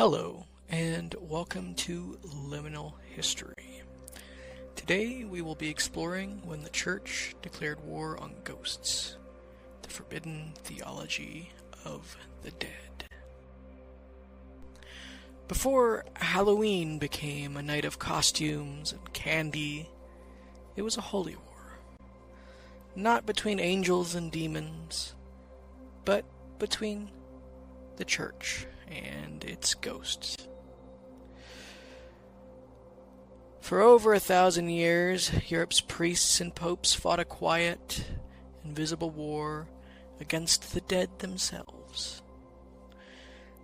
Hello, and welcome to Liminal History. Today we will be exploring when the Church declared war on ghosts, the forbidden theology of the dead. Before Halloween became a night of costumes and candy, it was a holy war. Not between angels and demons, but between the Church and its ghosts. For over 1,000 years, Europe's priests and popes fought a quiet, invisible war against the dead themselves.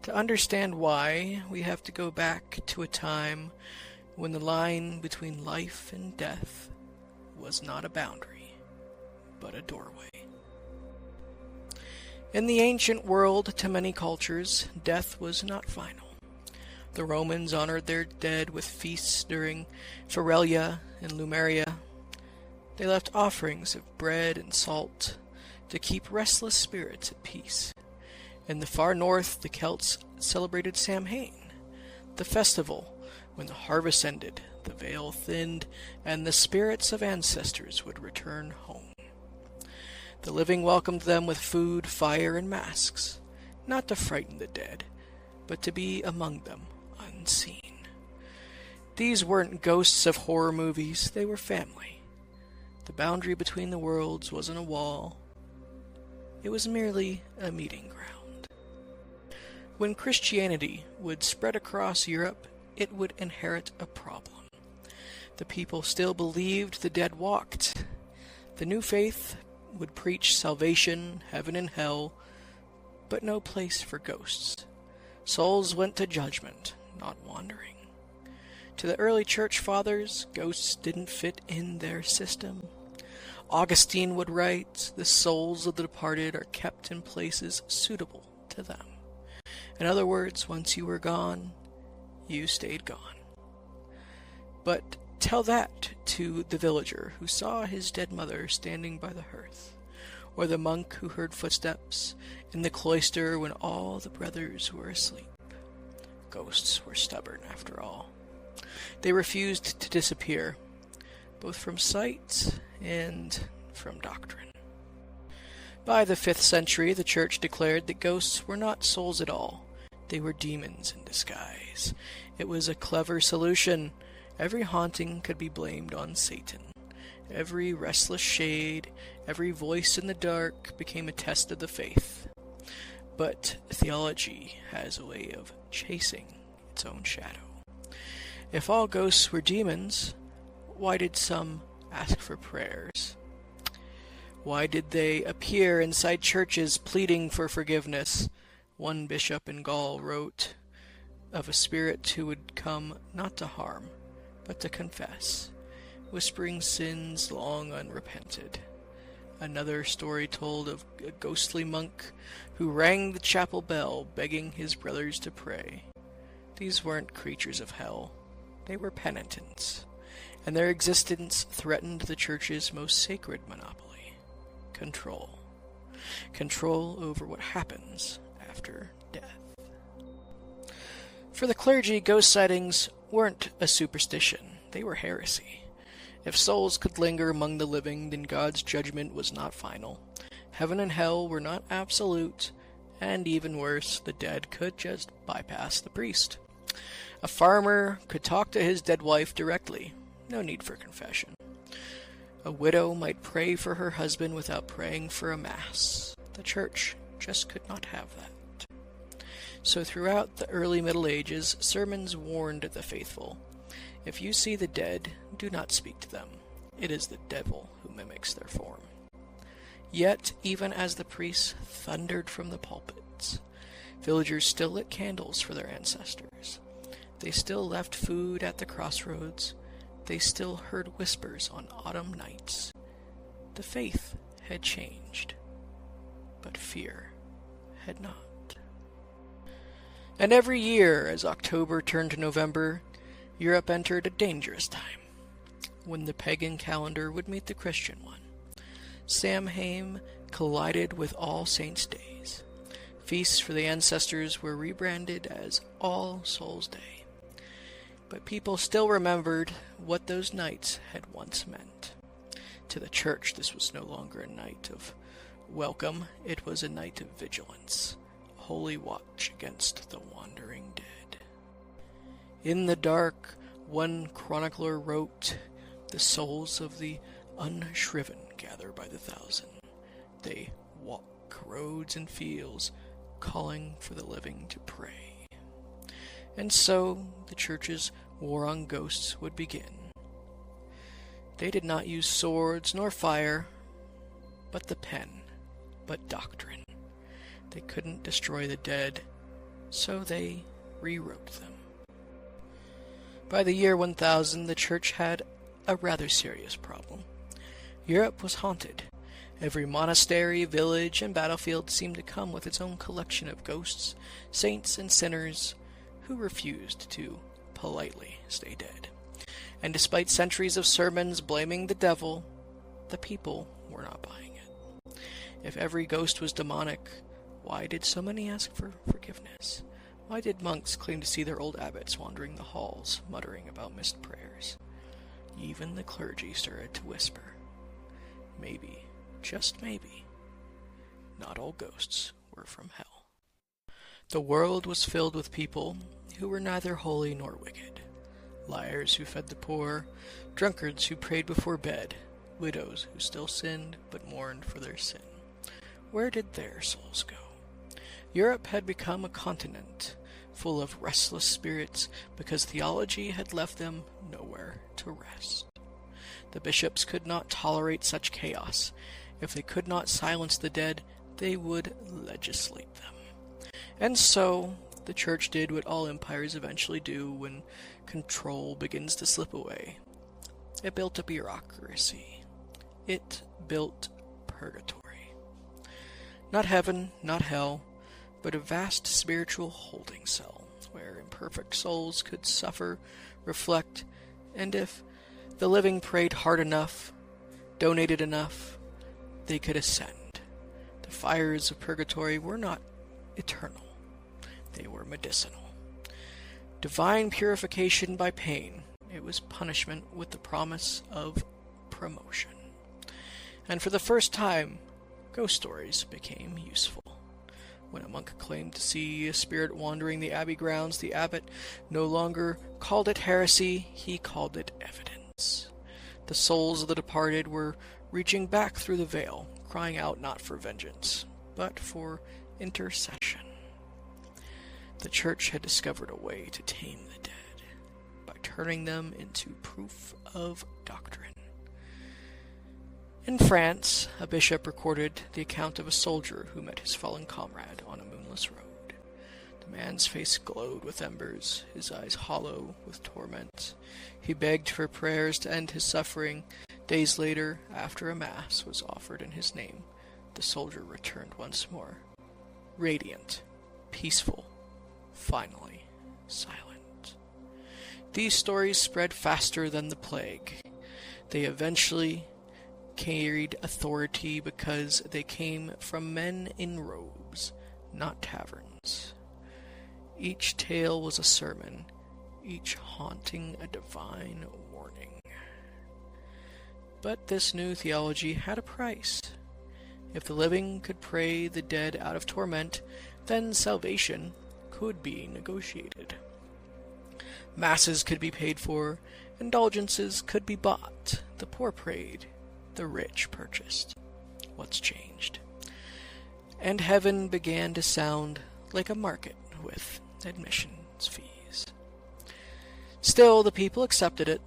To understand why, we have to go back to a time when the line between life and death was not a boundary, but a doorway. In the ancient world, to many cultures, death was not final. The Romans honored their dead with feasts during Feralia and Lumeria. They left offerings of bread and salt to keep restless spirits at peace. In the far north, the Celts celebrated Samhain, the festival when the harvest ended, the veil thinned, and the spirits of ancestors would return home. The living welcomed them with food, fire, and masks, not to frighten the dead, but to be among them, unseen. These weren't ghosts of horror movies, they were family. The boundary between the worlds wasn't a wall, it was merely a meeting ground. When Christianity would spread across Europe, it would inherit a problem. The people still believed the dead walked. The new faith would preach salvation, heaven and hell, but no place for ghosts. Souls went to judgment, not wandering. To the early church fathers, ghosts didn't fit in their system. Augustine would write, "The souls of the departed are kept in places suitable to them." In other words, once you were gone, you stayed gone. But tell that to the villager who saw his dead mother standing by the hearth, or the monk who heard footsteps in the cloister when all the brothers were asleep. Ghosts were stubborn, after all. They refused to disappear, both from sight and from doctrine. By the 5th century, the Church declared that ghosts were not souls at all. They were demons in disguise. It was a clever solution. Every haunting could be blamed on Satan. Every restless shade, every voice in the dark became a test of the faith. But theology has a way of chasing its own shadow. If all ghosts were demons, why did some ask for prayers? Why did they appear inside churches pleading for forgiveness? One bishop in Gaul wrote of a spirit who would come not to harm, but to confess, whispering sins long unrepented. Another story told of a ghostly monk who rang the chapel bell begging his brothers to pray. These weren't creatures of hell, they were penitents, and their existence threatened the Church's most sacred monopoly: control. Control over what happens after death. For the clergy, ghost sightings weren't a superstition, they were heresy. If souls could linger among the living, then God's judgment was not final. Heaven and hell were not absolute, and even worse, the dead could just bypass the priest. A farmer could talk to his dead wife directly, no need for confession. A widow might pray for her husband without praying for a mass. The Church just could not have that. So throughout the early Middle Ages, sermons warned the faithful, "If you see the dead, do not speak to them. It is the devil who mimics their form." Yet, even as the priests thundered from the pulpits, villagers still lit candles for their ancestors. They still left food at the crossroads. They still heard whispers on autumn nights. The faith had changed, but fear had not. And every year, as October turned to November, Europe entered a dangerous time, when the pagan calendar would meet the Christian one. Samhain collided with All Saints' Days. Feasts for the ancestors were rebranded as All Souls Day. But people still remembered what those nights had once meant. To the church, this was no longer a night of welcome. It was a night of vigilance, a holy watch against the wandering dead. In the dark, one chronicler wrote, "The souls of the unshriven gather by the thousand. They walk roads and fields, calling for the living to pray." And so the church's war on ghosts would begin. They did not use swords nor fire, but the pen, but doctrine. They couldn't destroy the dead, so they rewrote them. By the year 1000, the church had a rather serious problem. Europe was haunted. Every monastery, village, and battlefield seemed to come with its own collection of ghosts, saints, and sinners who refused to politely stay dead. And despite centuries of sermons blaming the devil, the people were not buying it. If every ghost was demonic, why did so many ask for forgiveness? Why did monks claim to see their old abbots wandering the halls, muttering about missed prayers? Even the clergy started to whisper, maybe, just maybe, not all ghosts were from hell. The world was filled with people who were neither holy nor wicked. Liars who fed the poor, drunkards who prayed before bed, widows who still sinned but mourned for their sin. Where did their souls go? Europe had become a continent full of restless spirits because theology had left them nowhere to rest. The bishops could not tolerate such chaos. If they could not silence the dead, they would legislate them. And so the church did what all empires eventually do when control begins to slip away. It built a bureaucracy. It built purgatory. Not heaven, not hell, but a vast spiritual holding cell where imperfect souls could suffer, reflect, and if the living prayed hard enough, donated enough, they could ascend. The fires of purgatory were not eternal. They were medicinal. Divine purification by pain. It was punishment with the promise of promotion. And for the first time, ghost stories became useful. When a monk claimed to see a spirit wandering the abbey grounds, the abbot no longer called it heresy, he called it evidence. The souls of the departed were reaching back through the veil, crying out not for vengeance, but for intercession. The church had discovered a way to tame the dead by turning them into proof of doctrine. In France, a bishop recorded the account of a soldier who met his fallen comrade on a moonless road. The man's face glowed with embers, his eyes hollow with torment. He begged for prayers to end his suffering. Days later, after a mass was offered in his name, the soldier returned once more, radiant, peaceful, finally silent. These stories spread faster than the plague. They eventually carried authority because they came from men in robes, not taverns. Each tale was a sermon, each haunting a divine warning. But this new theology had a price. If the living could pray the dead out of torment, then salvation could be negotiated. Masses could be paid for, indulgences could be bought, the poor prayed, the rich purchased. What's changed? And heaven began to sound like a market with admissions fees. Still, the people accepted it.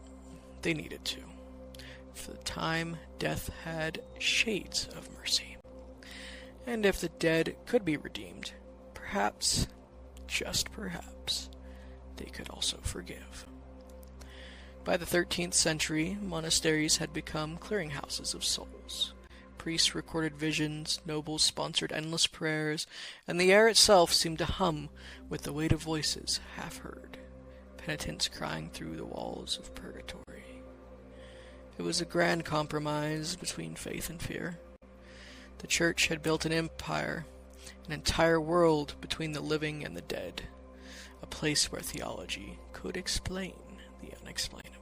They needed to. For the time, death had shades of mercy. And if the dead could be redeemed, perhaps, just perhaps, they could also forgive. By the 13th century, monasteries had become clearinghouses of souls. Priests recorded visions, nobles sponsored endless prayers, and the air itself seemed to hum with the weight of voices half heard, penitents crying through the walls of purgatory. It was a grand compromise between faith and fear. The church had built an empire, an entire world between the living and the dead, a place where theology could explain the unexplainable.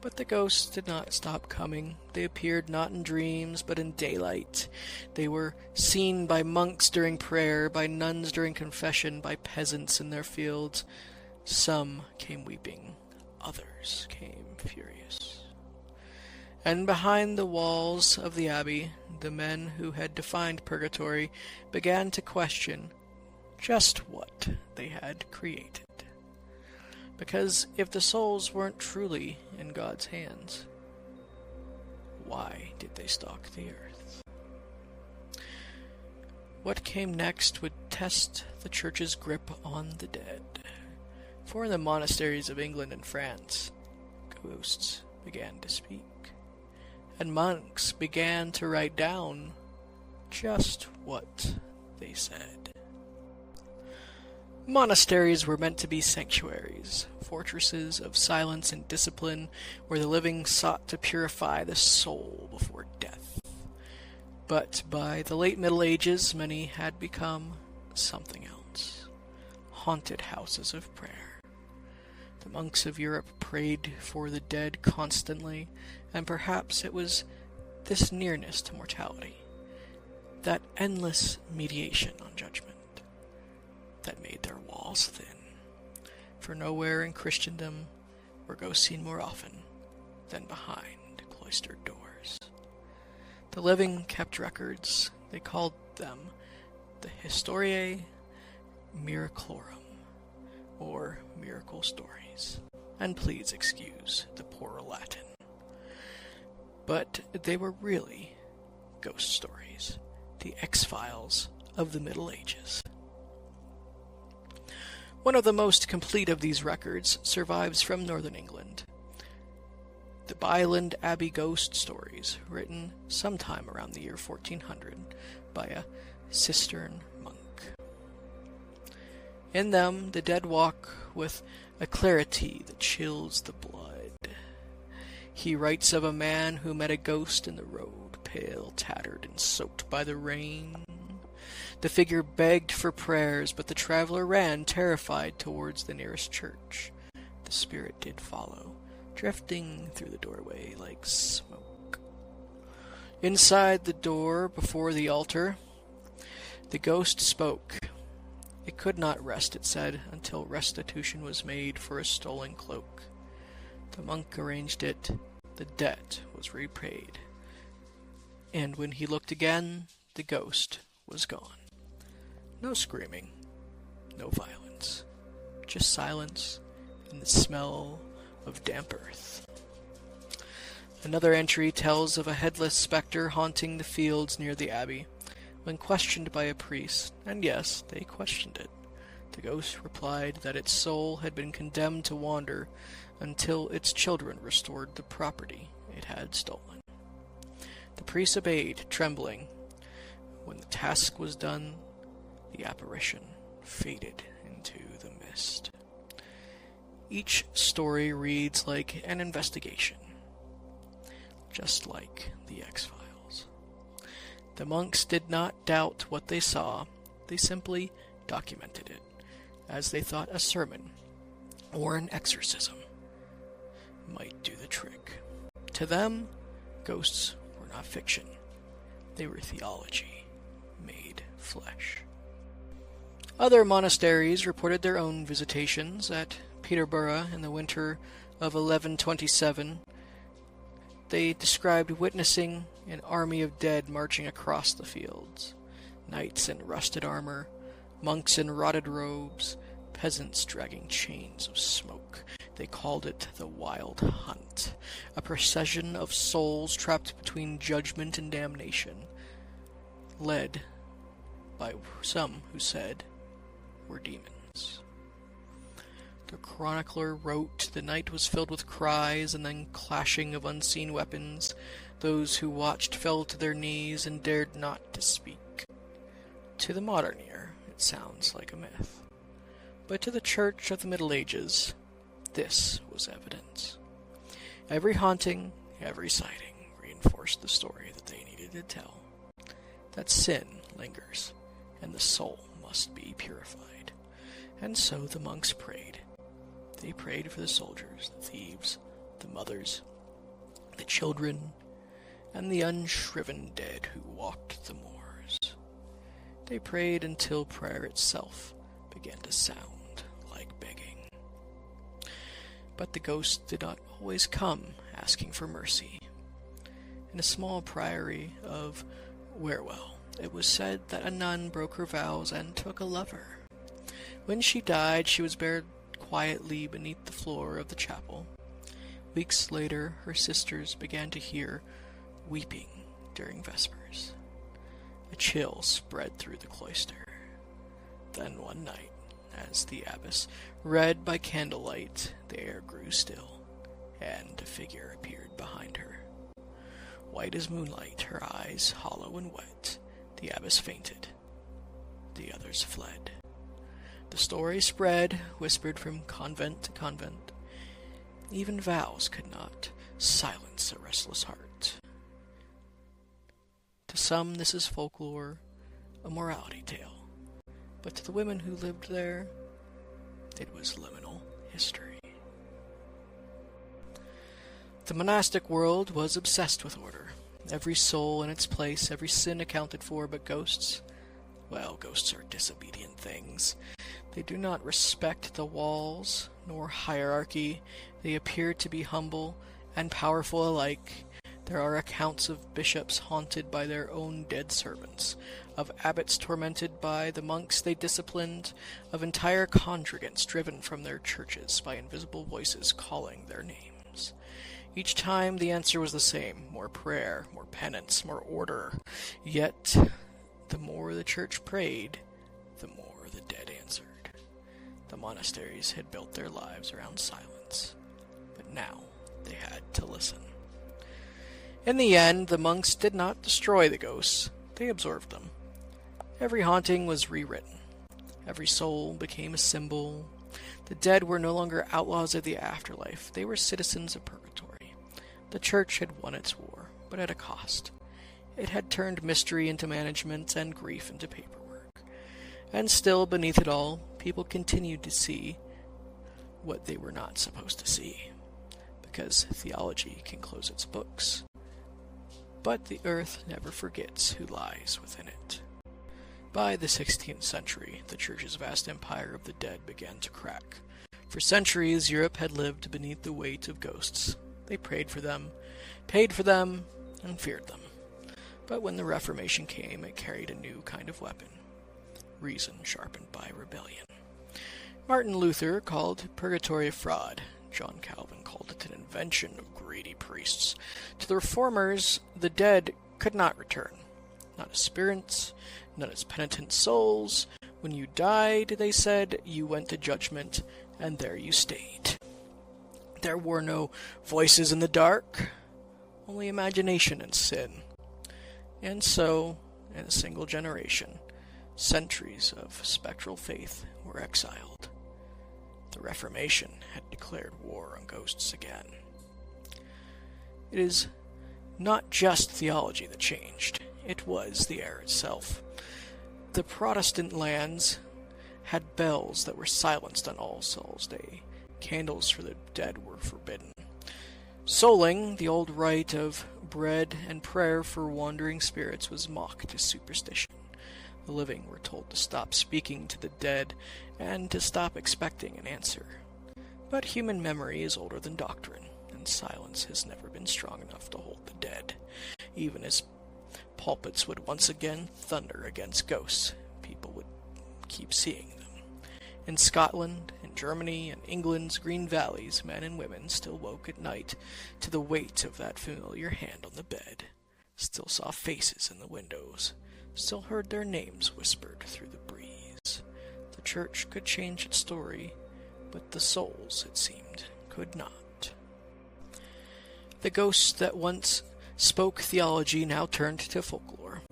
But the ghosts did not stop coming. They appeared not in dreams, but in daylight. They were seen by monks during prayer, by nuns during confession, by peasants in their fields. Some came weeping, others came furious. And behind the walls of the abbey, the men who had defined purgatory began to question just what they had created. Because if the souls weren't truly in God's hands, why did they stalk the earth? What came next would test the Church's grip on the dead. For in the monasteries of England and France, ghosts began to speak, and monks began to write down just what they said. Monasteries were meant to be sanctuaries, fortresses of silence and discipline, where the living sought to purify the soul before death. But by the late Middle Ages, many had become something else. Haunted houses of prayer. The monks of Europe prayed for the dead constantly, and perhaps it was this nearness to mortality, that endless mediation on judgment, that made their walls thin. For nowhere in Christendom were ghosts seen more often than behind cloistered doors. The living kept records. They called them the Historiae Miraclorum, or miracle stories. And please excuse the poor Latin. But they were really ghost stories, the X-Files of the Middle Ages. One of the most complete of these records survives from northern England. The Byland Abbey Ghost Stories, written sometime around the year 1400 by a Cistercian monk. In them, the dead walk with a clarity that chills the blood. He writes of a man who met a ghost in the road, pale, tattered, and soaked by the rain. The figure begged for prayers, but the traveler ran, terrified, towards the nearest church. The spirit did follow, drifting through the doorway like smoke. Inside the door, before the altar, the ghost spoke. It could not rest, it said, until restitution was made for a stolen cloak. The monk arranged it. The debt was repaid. And when he looked again, the ghost was gone. No screaming, no violence, just silence and the smell of damp earth. Another entry tells of a headless spectre haunting the fields near the abbey. When questioned by a priest, and yes, they questioned it, the ghost replied that its soul had been condemned to wander until its children restored the property it had stolen. The priest obeyed, trembling. When the task was done, the apparition faded into the mist. Each story reads like an investigation, just like the X-Files. The monks did not doubt what they saw, they simply documented it, as they thought a sermon or an exorcism might do the trick. To them, ghosts were not fiction, they were theology made flesh. Other monasteries reported their own visitations. At Peterborough in the winter of 1127, they described witnessing an army of dead marching across the fields. Knights in rusted armor, monks in rotted robes, peasants dragging chains of smoke. They called it the Wild Hunt, a procession of souls trapped between judgment and damnation, led by some who said were demons. The chronicler wrote, the night was filled with cries and then clashing of unseen weapons. Those who watched fell to their knees and dared not to speak. To the modern ear, it sounds like a myth. But to the Church of the Middle Ages, this was evidence. Every haunting, every sighting reinforced the story that they needed to tell. That sin lingers, and the soul must be purified. And so the monks prayed. They prayed for the soldiers, the thieves, the mothers, the children, and the unshriven dead who walked the moors. They prayed until prayer itself began to sound like begging. But the ghosts did not always come asking for mercy. In a small priory of Werewell, it was said that a nun broke her vows and took a lover. When she died, she was buried quietly beneath the floor of the chapel. Weeks later, her sisters began to hear weeping during Vespers. A chill spread through the cloister. Then one night, as the abbess read by candlelight, the air grew still, and a figure appeared behind her. White as moonlight, her eyes hollow and wet, the abbess fainted. The others fled. The story spread, whispered from convent to convent. Even vows could not silence a restless heart. To some, this is folklore, a morality tale. But to the women who lived there, it was liminal history. The monastic world was obsessed with order. Every soul in its place, every sin accounted for, but ghosts, well, ghosts are disobedient things. They do not respect the walls, nor hierarchy. They appear to be humble and powerful alike. There are accounts of bishops haunted by their own dead servants, of abbots tormented by the monks they disciplined, of entire congregants driven from their churches by invisible voices calling their names. Each time the answer was the same: more prayer, more penance, more order. Yet, the more the church prayed, the more the dead answered. The monasteries had built their lives around silence, but now they had to listen. In the end, the monks did not destroy the ghosts, they absorbed them. Every haunting was rewritten. Every soul became a symbol. The dead were no longer outlaws of the afterlife, they were citizens of Purgatory. The church had won its war, but at a cost. It had turned mystery into management and grief into paperwork. And still, beneath it all, people continued to see what they were not supposed to see, because theology can close its books. But the earth never forgets who lies within it. By the 16th century, the Church's vast empire of the dead began to crack. For centuries, Europe had lived beneath the weight of ghosts. They prayed for them, paid for them, and feared them. But when the Reformation came, it carried a new kind of weapon: reason sharpened by rebellion. Martin Luther called Purgatory a fraud. John Calvin called it an invention of greedy priests. To the Reformers, the dead could not return. Not as spirits, not as penitent souls. When you died, they said, you went to judgment, and there you stayed. There were no voices in the dark, only imagination and sin. And so, in a single generation, centuries of spectral faith were exiled. The Reformation had declared war on ghosts again. It is not just theology that changed, it was the air itself. The Protestant lands had bells that were silenced on All Souls' Day. Candles for the dead were forbidden. Souling, the old rite of bread and prayer for wandering spirits, was mocked as superstition. The living were told to stop speaking to the dead and to stop expecting an answer. But human memory is older than doctrine, and silence has never been strong enough to hold the dead. Even as pulpits would once again thunder against ghosts, people would keep seeing them. In Scotland, in Germany, and England's green valleys, men and women still woke at night to the weight of that familiar hand on the bed, still saw faces in the windows, still heard their names whispered through the breeze. The church could change its story, but the souls, it seemed, could not. The ghosts that once spoke theology now turned to folklore.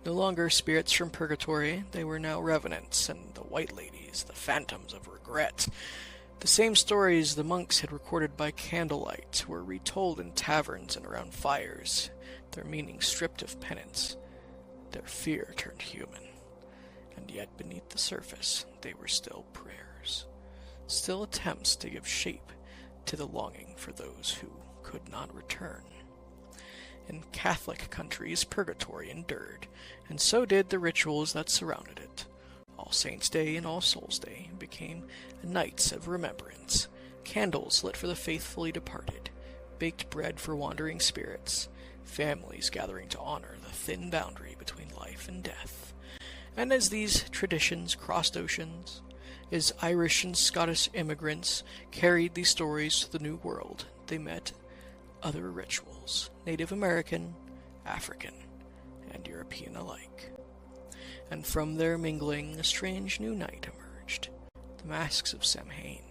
No longer spirits from purgatory, they were now revenants and the white ladies, the phantoms of regret. The same stories the monks had recorded by candlelight were retold in taverns and around fires, their meaning stripped of penance. Their fear turned human, and yet beneath the surface they were still prayers, still attempts to give shape to the longing for those who could not return. In Catholic countries, Purgatory endured, and so did the rituals that surrounded it. All Saints' Day and All Souls' Day became nights of remembrance, candles lit for the faithfully departed, baked bread for wandering spirits, families gathering to honor the thin boundary between life and death. And as these traditions crossed oceans, as Irish and Scottish immigrants carried these stories to the New World, they met other rituals, Native American, African, and European alike. And from their mingling, a strange new night emerged. The masks of Samhain,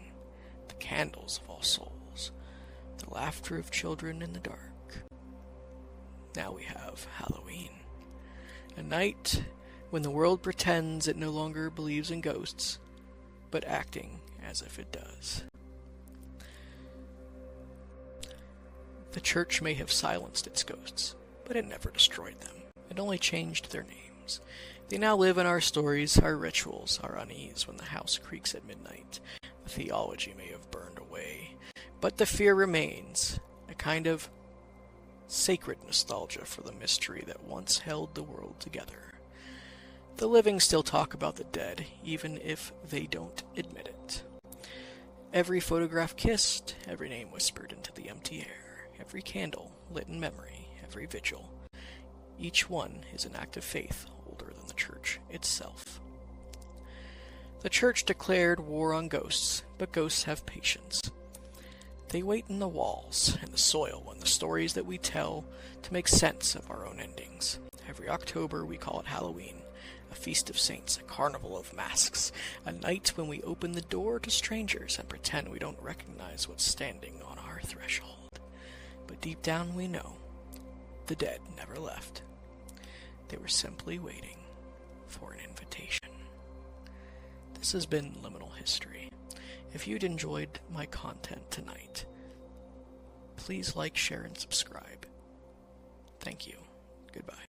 the candles of All Souls, the laughter of children in the dark. Now we have Halloween, a night when the world pretends it no longer believes in ghosts, but acting as if it does. The church may have silenced its ghosts, but it never destroyed them. It only changed their names. They now live in our stories, our rituals, our unease when the house creaks at midnight. The theology may have burned away, but the fear remains, a kind of sacred nostalgia for the mystery that once held the world together. The living still talk about the dead, even if they don't admit it. Every photograph kissed, every name whispered into the empty air, every candle lit in memory, every vigil. Each one is an act of faith older than the church itself. The church declared war on ghosts, but ghosts have patience. They wait in the walls, in the soil, in the stories that we tell to make sense of our own endings. Every October we call it Halloween, a feast of saints, a carnival of masks, a night when we open the door to strangers and pretend we don't recognize what's standing on our threshold. But deep down we know the dead never left. They were simply waiting for an invitation. This has been Liminal History. If you'd enjoyed my content tonight, please like, share, and subscribe. Thank you. Goodbye.